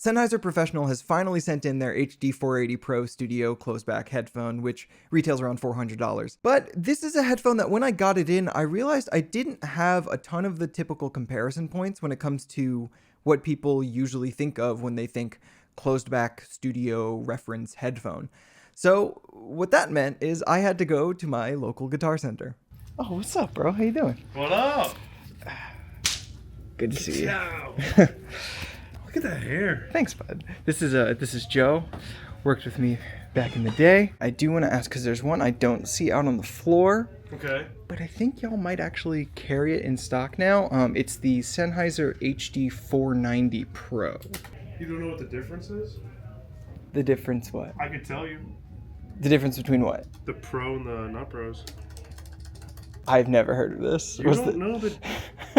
Sennheiser Professional has finally sent in their HD480 Pro Studio closed-back headphone, which retails around $400. But this is a headphone that when I got it in, I realized I didn't have a ton of the typical comparison points when it comes to what people usually think of when they think closed-back studio reference headphone. So what that meant is I had to go to my local Guitar Center. Oh, what's up, bro? How you doing? What up? Good to see you. Look at that hair. Thanks, bud. This is Joe. Worked with me back in the day. I do want to ask because there's one I don't see out on the floor. Okay. But I think y'all might actually carry it in stock now. It's the Sennheiser HD490 Pro. You don't know what the difference is? The difference what? I could tell you. The difference between what? The Pro and the not Pros. I've never heard of this. You don't know the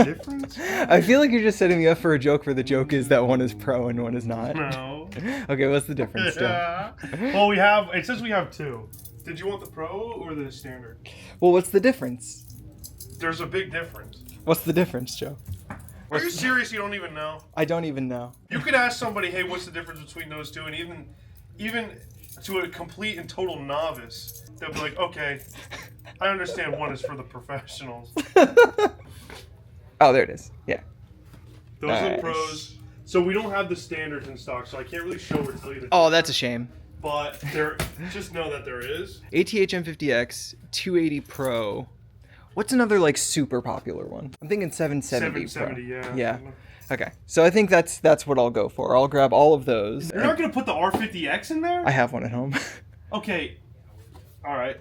difference? I feel like you're just setting me up for a joke where the joke is that one is pro and one is not. No. Okay, what's the difference still? Well, it says we have two. Did you want the Pro or the standard? Well, what's the difference? There's a big difference. What's the difference, Joe? Are you serious? You don't even know? I don't even know. You could ask somebody, hey, what's the difference between those two? And even to a complete and total novice, they'll be like, okay, I understand one is for the professionals. Oh, there it is. Yeah. Those are the Pros. So we don't have the standards in stock, so I can't really show or tell you the Oh, that's a shame. But just know that there is. ATH M50X 280 Pro. What's another like super popular one? I'm thinking 770 770, Pro. yeah. Okay. So I think that's what I'll go for. I'll grab all of those. You're not gonna put the R50X in there? I have one at home. Okay. All right.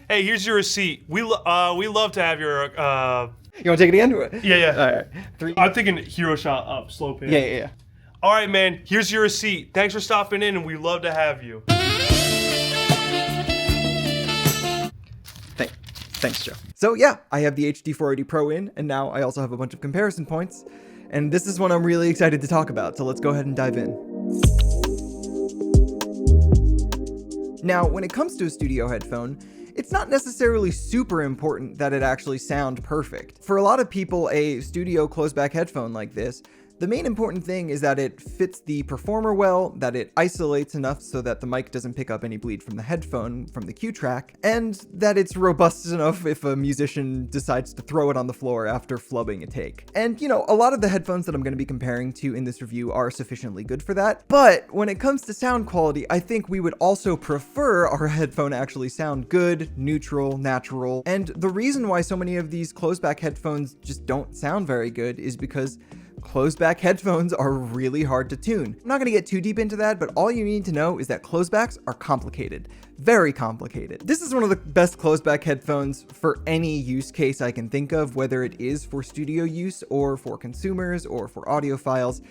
Hey, here's your receipt. We love to have your. You want to take it again? Yeah. All right. 3. I'm thinking hero shot up, slow pan. Yeah. All right, man. Here's your receipt. Thanks for stopping in, and we love to have you. Thanks, Joe. So yeah, I have the HD480 Pro in, and now I also have a bunch of comparison points, and this is one I'm really excited to talk about, so let's go ahead and dive in. Now, when it comes to a studio headphone, it's not necessarily super important that it actually sound perfect. For a lot of people, a studio closed-back headphone like this, the main important thing is that it fits the performer well, that it isolates enough so that the mic doesn't pick up any bleed from the headphone from the Q track, and that it's robust enough if a musician decides to throw it on the floor after flubbing a take. And you know, a lot of the headphones that I'm going to be comparing to in this review are sufficiently good for that, but when it comes to sound quality, I think we would also prefer our headphone actually sound good, neutral, natural, and the reason why so many of these closed-back headphones just don't sound very good is because closed-back headphones are really hard to tune. I'm not going to get too deep into that, but all you need to know is that closed-backs are complicated. Very complicated. This is one of the best closed-back headphones for any use case I can think of, whether it is for studio use or for consumers or for audiophiles.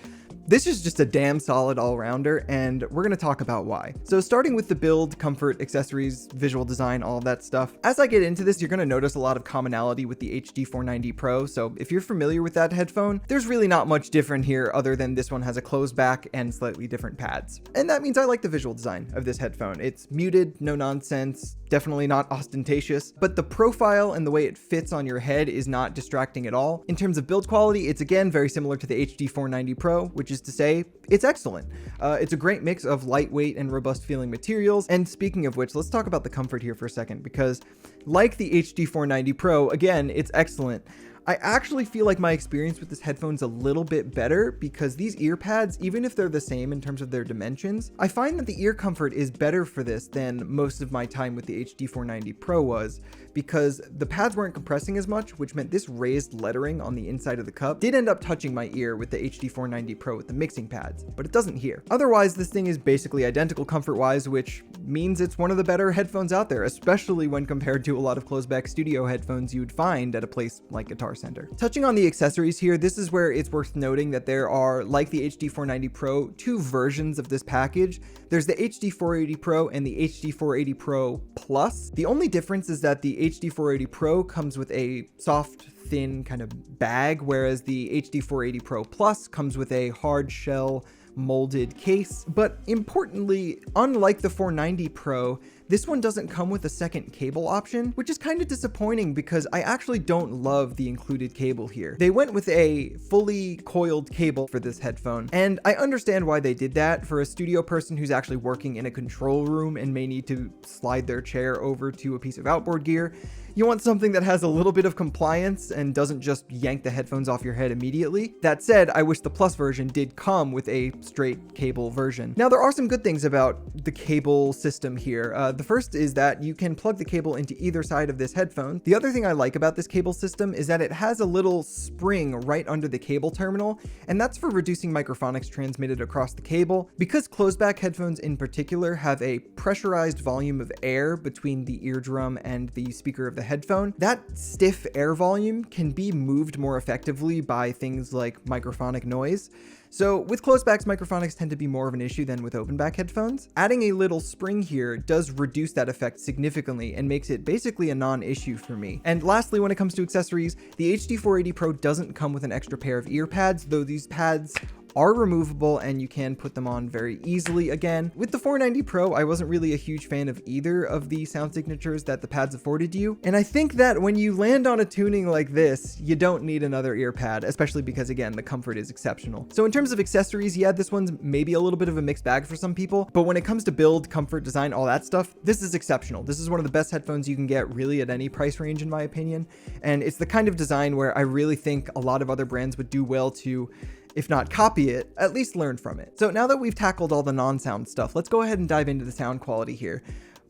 This is just a damn solid all-rounder, and we're going to talk about why. So starting with the build, comfort, accessories, visual design, all of that stuff. As I get into this, you're going to notice a lot of commonality with the HD490 Pro, so if you're familiar with that headphone, there's really not much different here other than this one has a closed back and slightly different pads. And that means I like the visual design of this headphone. It's muted, no nonsense, definitely not ostentatious, but the profile and the way it fits on your head is not distracting at all. In terms of build quality, it's again very similar to the HD490 Pro, which is to say, it's excellent. It's a great mix of lightweight and robust feeling materials. And speaking of which, let's talk about the comfort here for a second, because like the HD490 Pro, again, it's excellent. I actually feel like my experience with this headphone's a little bit better because these ear pads, even if they're the same in terms of their dimensions, I find that the ear comfort is better for this than most of my time with the HD490 Pro was, because the pads weren't compressing as much, which meant this raised lettering on the inside of the cup did end up touching my ear with the HD490 Pro with the mixing pads, but it doesn't here. Otherwise, this thing is basically identical comfort-wise, which means it's one of the better headphones out there, especially when compared to a lot of closed-back studio headphones you'd find at a place like Guitar Center. Touching on the accessories here, this is where it's worth noting that there are, like the HD490 Pro, two versions of this package. There's the HD480 Pro and the HD480 Pro Plus. The only difference is that the HD480 Pro comes with a soft, thin kind of bag, whereas the HD480 Pro Plus comes with a hard shell molded case. But importantly, unlike the 490 Pro, this one doesn't come with a second cable option, which is kind of disappointing because I actually don't love the included cable here. They went with a fully coiled cable for this headphone, and I understand why they did that. For a studio person who's actually working in a control room and may need to slide their chair over to a piece of outboard gear, you want something that has a little bit of compliance and doesn't just yank the headphones off your head immediately. That said, I wish the Plus version did come with a straight cable version. Now, there are some good things about the cable system here. The first is that you can plug the cable into either side of this headphone. The other thing I like about this cable system is that it has a little spring right under the cable terminal, and that's for reducing microphonics transmitted across the cable. Because closed-back headphones in particular have a pressurized volume of air between the eardrum and the speaker of the headphone, that stiff air volume can be moved more effectively by things like microphonic noise. So with closed-backs, microphonics tend to be more of an issue than with open-back headphones. Adding a little spring here does reduce that effect significantly and makes it basically a non-issue for me. And lastly, when it comes to accessories, the HD480 Pro doesn't come with an extra pair of ear pads, though these pads are removable and you can put them on very easily again. With the 490 Pro, I wasn't really a huge fan of either of the sound signatures that the pads afforded you. And I think that when you land on a tuning like this, you don't need another ear pad, especially because again, the comfort is exceptional. So in terms of accessories, yeah, this one's maybe a little bit of a mixed bag for some people, but when it comes to build, comfort, design, all that stuff, this is exceptional. This is one of the best headphones you can get really at any price range in my opinion. And it's the kind of design where I really think a lot of other brands would do well to, if not copy it, at least learn from it. So now that we've tackled all the non-sound stuff, let's go ahead and dive into the sound quality here.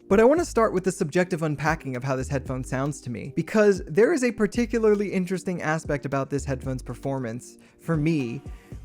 But I want to start with the subjective unpacking of how this headphone sounds to me, because there is a particularly interesting aspect about this headphone's performance for me,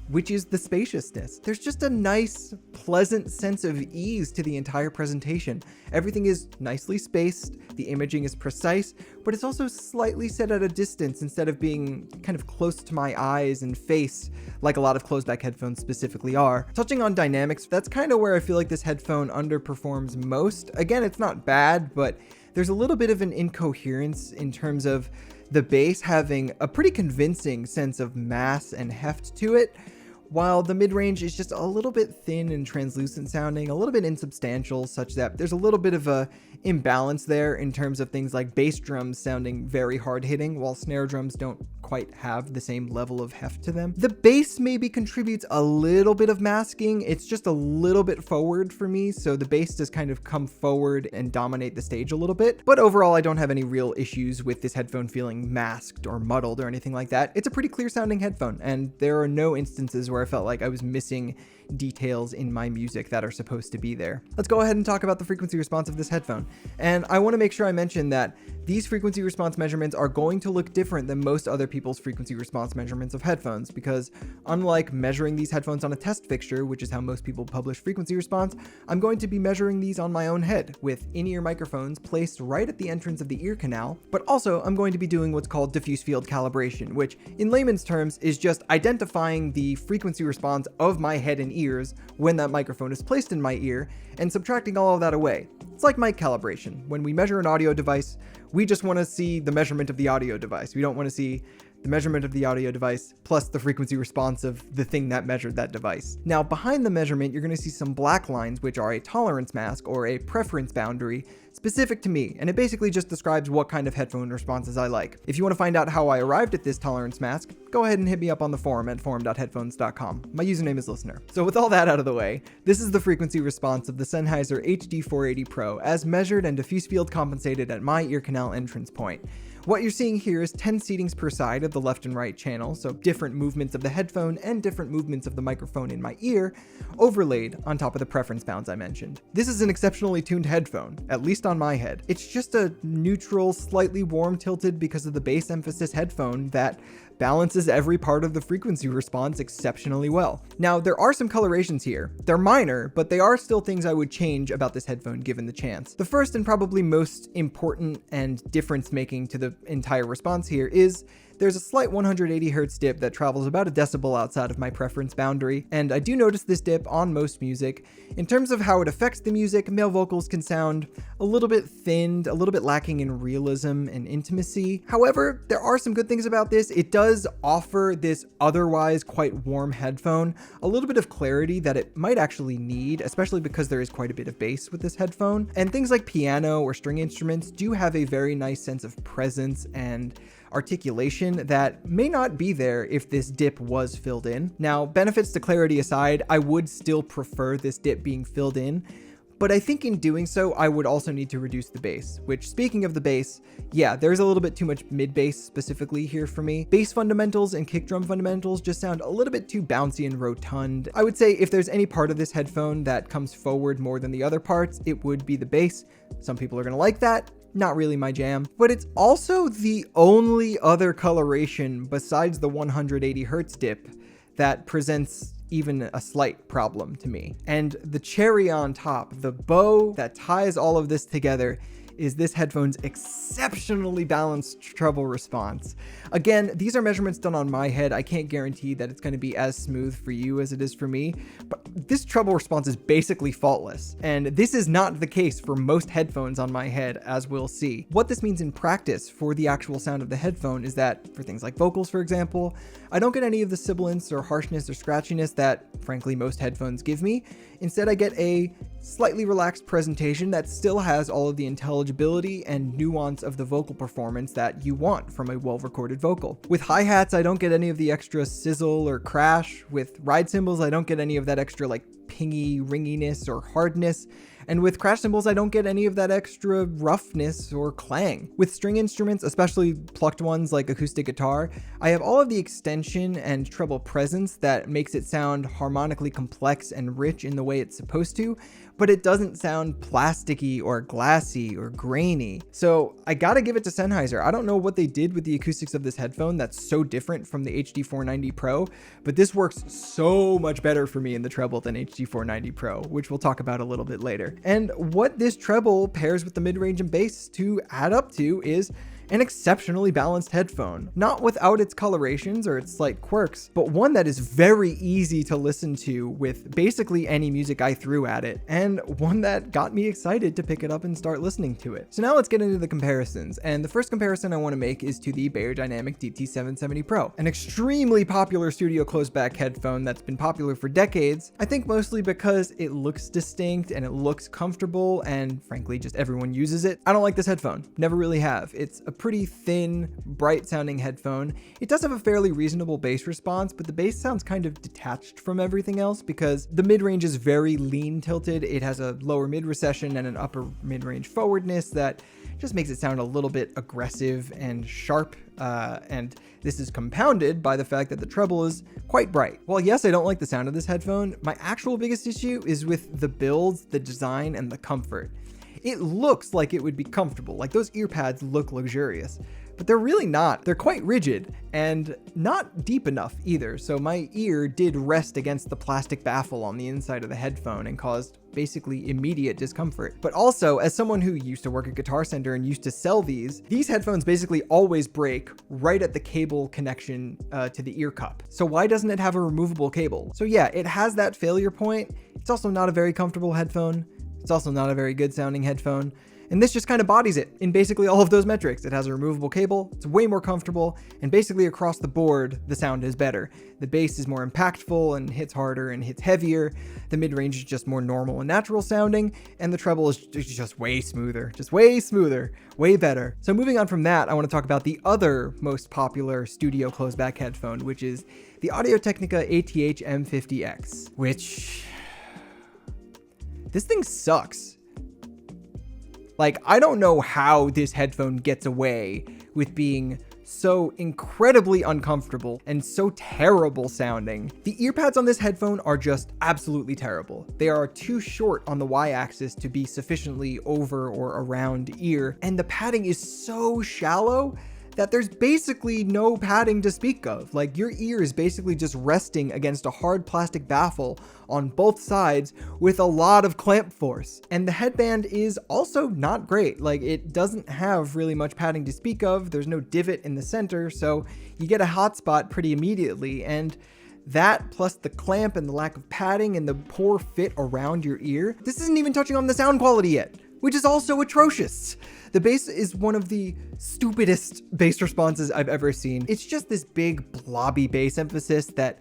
which is the spaciousness. There's just a nice, pleasant sense of ease to the entire presentation. Everything is nicely spaced, the imaging is precise, but it's also slightly set at a distance instead of being kind of close to my eyes and face like a lot of closed-back headphones specifically are. Touching on dynamics, that's kind of where I feel like this headphone underperforms most. Again, it's not bad, but there's a little bit of an incoherence in terms of the bass having a pretty convincing sense of mass and heft to it, while the mid-range is just a little bit thin and translucent sounding, a little bit insubstantial, such that there's a little bit of a imbalance there in terms of things like bass drums sounding very hard-hitting, while snare drums don't quite have the same level of heft to them. The bass maybe contributes a little bit of masking. It's just a little bit forward for me, so the bass does kind of come forward and dominate the stage a little bit. But overall, I don't have any real issues with this headphone feeling masked or muddled or anything like that. It's a pretty clear sounding headphone, and there are no instances where I felt like I was missing details in my music that are supposed to be there. Let's go ahead and talk about the frequency response of this headphone. And I want to make sure I mention that these frequency response measurements are going to look different than most other people's frequency response measurements of headphones, because unlike measuring these headphones on a test fixture, which is how most people publish frequency response, I'm going to be measuring these on my own head with in-ear microphones placed right at the entrance of the ear canal. But also I'm going to be doing what's called diffuse field calibration, which in layman's terms is just identifying the frequency response of my head and ears when that microphone is placed in my ear and subtracting all of that away. It's like mic calibration. When we measure an audio device, we just want to see the measurement of the audio device. We don't want to see the measurement of the audio device plus the frequency response of the thing that measured that device. Now, behind the measurement, you're going to see some black lines, which are a tolerance mask or a preference boundary specific to me, and it basically just describes what kind of headphone responses I like. If you want to find out how I arrived at this tolerance mask, go ahead and hit me up on the forum at forum.headphones.com. My username is listener. So with all that out of the way, this is the frequency response of the Sennheiser HD480 Pro as measured and diffuse field compensated at my ear canal entrance point. What you're seeing here is 10 seatings per side of the left and right channel, so different movements of the headphone and different movements of the microphone in my ear, overlaid on top of the preference bounds I mentioned. This is an exceptionally tuned headphone, at least on my head. It's just a neutral, slightly warm tilted because of the bass emphasis headphone that balances every part of the frequency response exceptionally well. Now, there are some colorations here. They're minor, but they are still things I would change about this headphone given the chance. The first and probably most important and difference making to the entire response here is there's a slight 180 Hz dip that travels about a decibel outside of my preference boundary, and I do notice this dip on most music. In terms of how it affects the music, male vocals can sound a little bit thinned, a little bit lacking in realism and intimacy. However, there are some good things about this. It does offer this otherwise quite warm headphone a little bit of clarity that it might actually need, especially because there is quite a bit of bass with this headphone. And things like piano or string instruments do have a very nice sense of presence and articulation that may not be there if this dip was filled in. Now, benefits to clarity aside, I would still prefer this dip being filled in, but I think in doing so, I would also need to reduce the bass, which, speaking of the bass, yeah, there's a little bit too much mid-bass specifically here for me. Bass fundamentals and kick drum fundamentals just sound a little bit too bouncy and rotund. I would say if there's any part of this headphone that comes forward more than the other parts, it would be the bass. Some people are gonna like that. Not really my jam, but it's also the only other coloration besides the 180 Hertz dip that presents even a slight problem to me. And the cherry on top, the bow that ties all of this together, is this headphone's exceptionally balanced treble response. Again, these are measurements done on my head. I can't guarantee that it's going to be as smooth for you as it is for me, but this treble response is basically faultless. And this is not the case for most headphones on my head, as we'll see. What this means in practice for the actual sound of the headphone is that for things like vocals, for example, I don't get any of the sibilance or harshness or scratchiness that, frankly, most headphones give me. Instead, I get a slightly relaxed presentation that still has all of the intelligibility and nuance of the vocal performance that you want from a well-recorded vocal. With hi-hats, I don't get any of the extra sizzle or crash. With ride cymbals, I don't get any of that extra like pingy ringiness or hardness. And with crash cymbals, I don't get any of that extra roughness or clang. With string instruments, especially plucked ones like acoustic guitar, I have all of the extension and treble presence that makes it sound harmonically complex and rich in the way it's supposed to, but it doesn't sound plasticky or glassy or grainy. So I gotta give it to Sennheiser. I don't know what they did with the acoustics of this headphone that's so different from the HD490 Pro, but this works so much better for me in the treble than HD490 Pro, which we'll talk about a little bit later. And what this treble pairs with the mid-range and bass to add up to is an exceptionally balanced headphone, not without its colorations or its slight quirks, but one that is very easy to listen to with basically any music I threw at it, and one that got me excited to pick it up and start listening to it. So now let's get into the comparisons, and the first comparison I want to make is to the Beyerdynamic DT770 Pro, an extremely popular studio closed-back headphone that's been popular for decades, I think mostly because it looks distinct and it looks comfortable, and frankly just everyone uses it. I don't like this headphone, never really have. It's a pretty thin, bright sounding headphone. It does have a fairly reasonable bass response, but the bass sounds kind of detached from everything else because the mid-range is very lean tilted. It has a lower mid recession and an upper mid-range forwardness that just makes it sound a little bit aggressive and sharp. And this is compounded by the fact that the treble is quite bright. While yes, I don't like the sound of this headphone, my actual biggest issue is with the build, the design, and the comfort. It looks like it would be comfortable, like those ear pads look luxurious, but they're really not. They're quite rigid and not deep enough either, so my ear did rest against the plastic baffle on the inside of the headphone and caused basically immediate discomfort. But also, as someone who used to work at Guitar Center and used to sell these headphones basically always break right at the cable connection to the ear cup. So why doesn't it have a removable cable? So yeah, it has that failure point. It's also not a very comfortable headphone. It's also not a very good sounding headphone. And this just kind of bodies it in basically all of those metrics. It has a removable cable, it's way more comfortable, and basically across the board, the sound is better. The bass is more impactful and hits harder and hits heavier. The mid-range is just more normal and natural sounding, and the treble is just way smoother, way better. So moving on from that, I want to talk about the other most popular studio closed-back headphone, which is the Audio-Technica ATH M50X, which... this thing sucks. Like, I don't know how this headphone gets away with being so incredibly uncomfortable and so terrible sounding. The ear pads on this headphone are just absolutely terrible. They are too short on the y-axis to be sufficiently over or around ear, and the padding is so shallow that there's basically no padding to speak of. Like, your ear is basically just resting against a hard plastic baffle on both sides with a lot of clamp force. And the headband is also not great. Like, it doesn't have really much padding to speak of. There's no divot in the center, so you get a hot spot pretty immediately. And that, plus the clamp and the lack of padding and the poor fit around your ear. This isn't even touching on the sound quality yet, which is also atrocious. The bass is one of the stupidest bass responses I've ever seen. It's just this big blobby bass emphasis that,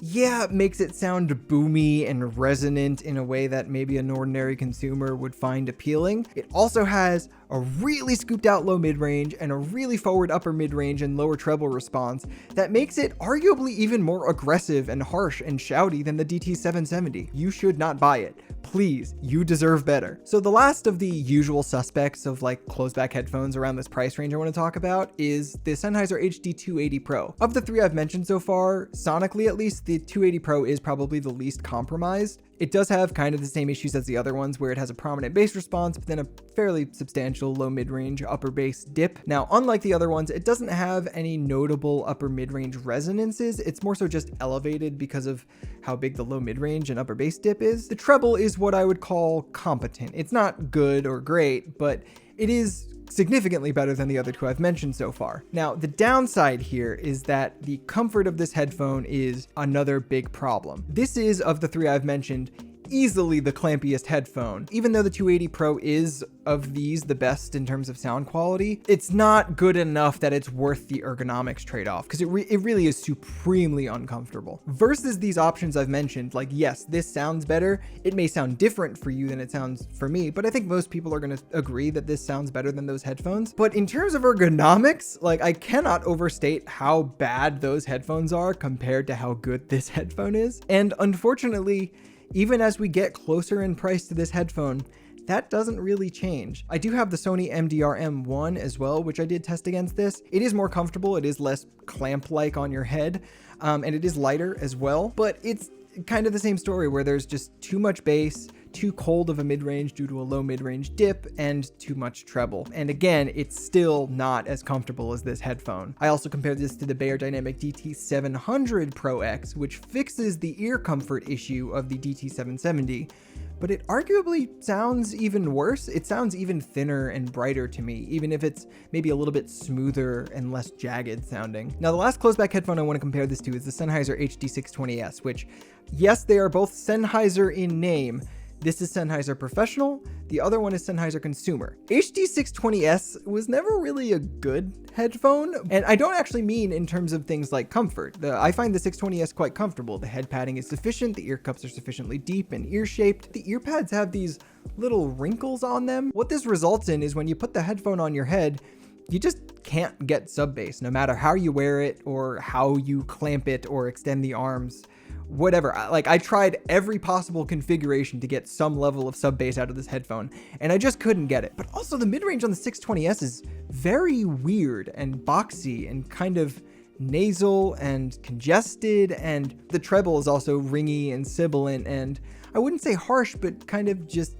yeah, makes it sound boomy and resonant in a way that maybe an ordinary consumer would find appealing. It also has a really scooped out low mid-range and a really forward upper mid-range and lower treble response that makes it arguably even more aggressive and harsh and shouty than the DT770. You should not buy it. Please, you deserve better. So the last of the usual suspects of like closed back headphones around this price range I want to talk about is the Sennheiser HD280 Pro. Of the three I've mentioned so far, sonically at least, the 280 Pro is probably the least compromised. It does have kind of the same issues as the other ones, where it has a prominent bass response, but then a fairly substantial low mid-range upper bass dip. Now, unlike the other ones, it doesn't have any notable upper mid-range resonances. It's more so just elevated because of how big the low mid-range and upper bass dip is. The treble is what I would call competent. It's not good or great, but it is significantly better than the other two I've mentioned so far. Now, the downside here is that the comfort of this headphone is another big problem. This is, of the three I've mentioned, easily the clampiest headphone. Even though the 280 Pro is, of these, the best in terms of sound quality, it's not good enough that it's worth the ergonomics trade-off, because it really is supremely uncomfortable. Versus these options I've mentioned, like, yes, this sounds better. It may sound different for you than it sounds for me, but I think most people are going to agree that this sounds better than those headphones. But in terms of ergonomics, like, I cannot overstate how bad those headphones are compared to how good this headphone is. And unfortunately, even as we get closer in price to this headphone, that doesn't really change. I do have the Sony MDR M1 as well, which I did test against this. It is more comfortable, it is less clamp-like on your head, and it is lighter as well, but it's kind of the same story where there's just too much bass, too cold of a mid-range due to a low mid-range dip, and too much treble. And again, it's still not as comfortable as this headphone. I also compared this to the Beyerdynamic DT700 Pro X, which fixes the ear comfort issue of the DT770, but it arguably sounds even worse. It sounds even thinner and brighter to me, even if it's maybe a little bit smoother and less jagged sounding. Now, the last closed back headphone I want to compare this to is the Sennheiser HD620S, which, yes, they are both Sennheiser in name. This is Sennheiser Professional, the other one is Sennheiser Consumer. HD620S was never really a good headphone, and I don't actually mean in terms of things like comfort. I find the 620S quite comfortable. The head padding is sufficient, the ear cups are sufficiently deep and ear-shaped. The ear pads have these little wrinkles on them. What this results in is when you put the headphone on your head, you just can't get sub bass, no matter how you wear it or how you clamp it or extend the arms. Whatever. Like, I tried every possible configuration to get some level of sub bass out of this headphone, and I just couldn't get it. But also, the mid-range on the 620S is very weird and boxy and kind of nasal and congested, and the treble is also ringy and sibilant and I wouldn't say harsh, but kind of just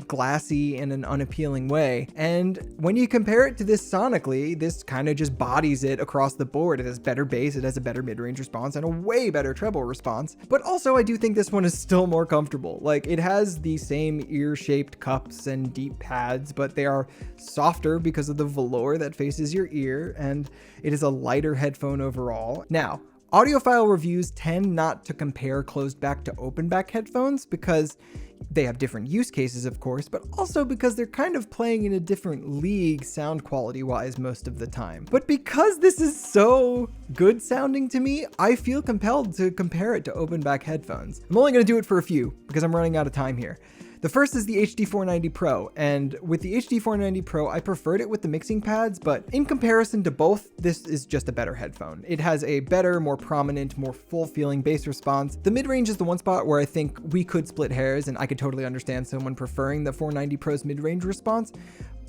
glassy in an unappealing way. And when you compare it to this sonically, this kind of just bodies it across the board. It has better bass, it has a better mid-range response, and a way better treble response. But also, I do think this one is still more comfortable. Like, it has the same ear-shaped cups and deep pads, but they are softer because of the velour that faces your ear, and it is a lighter headphone overall. Now, audiophile reviews tend not to compare closed back to open back headphones because they have different use cases, of course, but also because they're kind of playing in a different league sound quality wise most of the time. But because this is so good sounding to me, I feel compelled to compare it to open back headphones. I'm only going to do it for a few because I'm running out of time here. The first is the HD490 Pro, and with the HD490 Pro, I preferred it with the mixing pads, but in comparison to both, this is just a better headphone. It has a better, more prominent, more full-feeling bass response. The mid-range is the one spot where I think we could split hairs, and I could totally understand someone preferring the 490 Pro's mid-range response,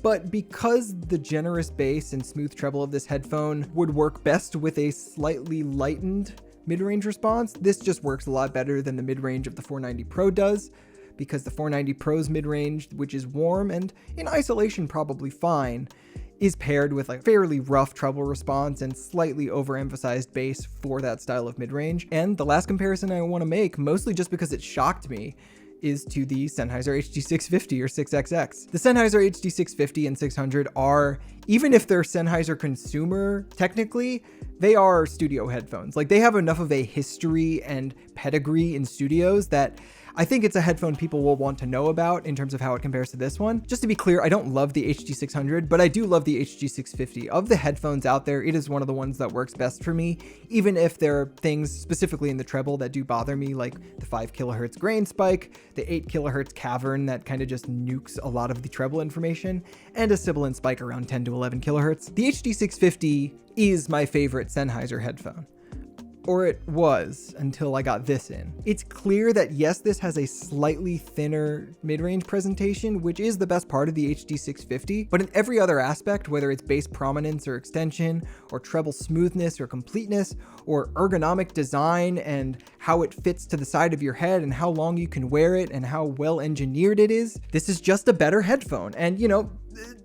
but because the generous bass and smooth treble of this headphone would work best with a slightly lightened mid-range response, this just works a lot better than the mid-range of the 490 Pro does, because the 490 Pro's mid-range, which is warm and in isolation probably fine, is paired with like fairly rough treble response and slightly overemphasized bass for that style of mid-range. And the last comparison I want to make, mostly just because it shocked me, is to the Sennheiser HD650 or 6XX. The Sennheiser HD650 and 600 are, even if they're Sennheiser consumer, technically, they are studio headphones. Like, they have enough of a history and pedigree in studios that I think it's a headphone people will want to know about in terms of how it compares to this one. Just to be clear, I don't love the HD600, but I do love the HD650. Of the headphones out there, it is one of the ones that works best for me, even if there are things specifically in the treble that do bother me, like the 5 kilohertz grain spike, the 8 kilohertz cavern that kind of just nukes a lot of the treble information, and a sibilant spike around 10 to 11 kilohertz. The HD650 is my favorite Sennheiser headphone. Or it was, until I got this in. It's clear that yes, this has a slightly thinner mid-range presentation, which is the best part of the HD650, but in every other aspect, whether it's bass prominence or extension, or treble smoothness or completeness, or ergonomic design and how it fits to the side of your head and how long you can wear it and how well engineered it is, this is just a better headphone. And you know,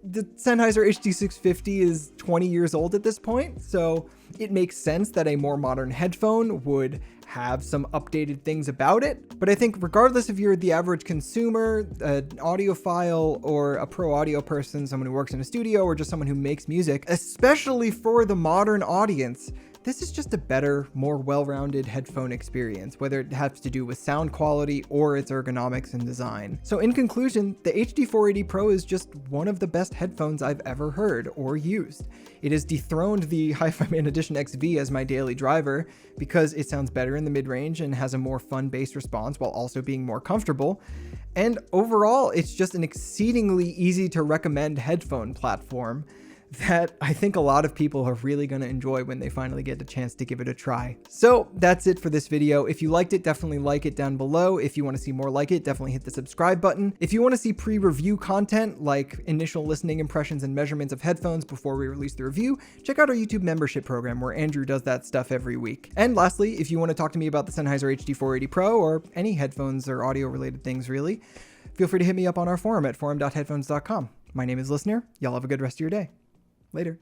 the Sennheiser HD650 is 20 years old at this point, so it makes sense that a more modern headphone would have some updated things about it. But I think regardless if you're the average consumer, an audiophile, or a pro audio person, someone who works in a studio, or just someone who makes music, especially for the modern audience, this is just a better, more well-rounded headphone experience, whether it has to do with sound quality or its ergonomics and design. So in conclusion, the HD480 Pro is just one of the best headphones I've ever heard or used. It has dethroned the Hi-Fi Man Edition XV as my daily driver because it sounds better in the mid-range and has a more fun bass response while also being more comfortable. And overall, it's just an exceedingly easy to recommend headphone platform that I think a lot of people are really going to enjoy when they finally get a chance to give it a try. So that's it for this video. If you liked it, definitely like it down below. If you want to see more like it, definitely hit the subscribe button. If you want to see pre-review content like initial listening impressions and measurements of headphones before we release the review, check out our YouTube membership program where Andrew does that stuff every week. And lastly, if you want to talk to me about the Sennheiser HD480 Pro or any headphones or audio related things really, feel free to hit me up on our forum at forum.headphones.com. My name is Listener. Y'all have a good rest of your day. Later.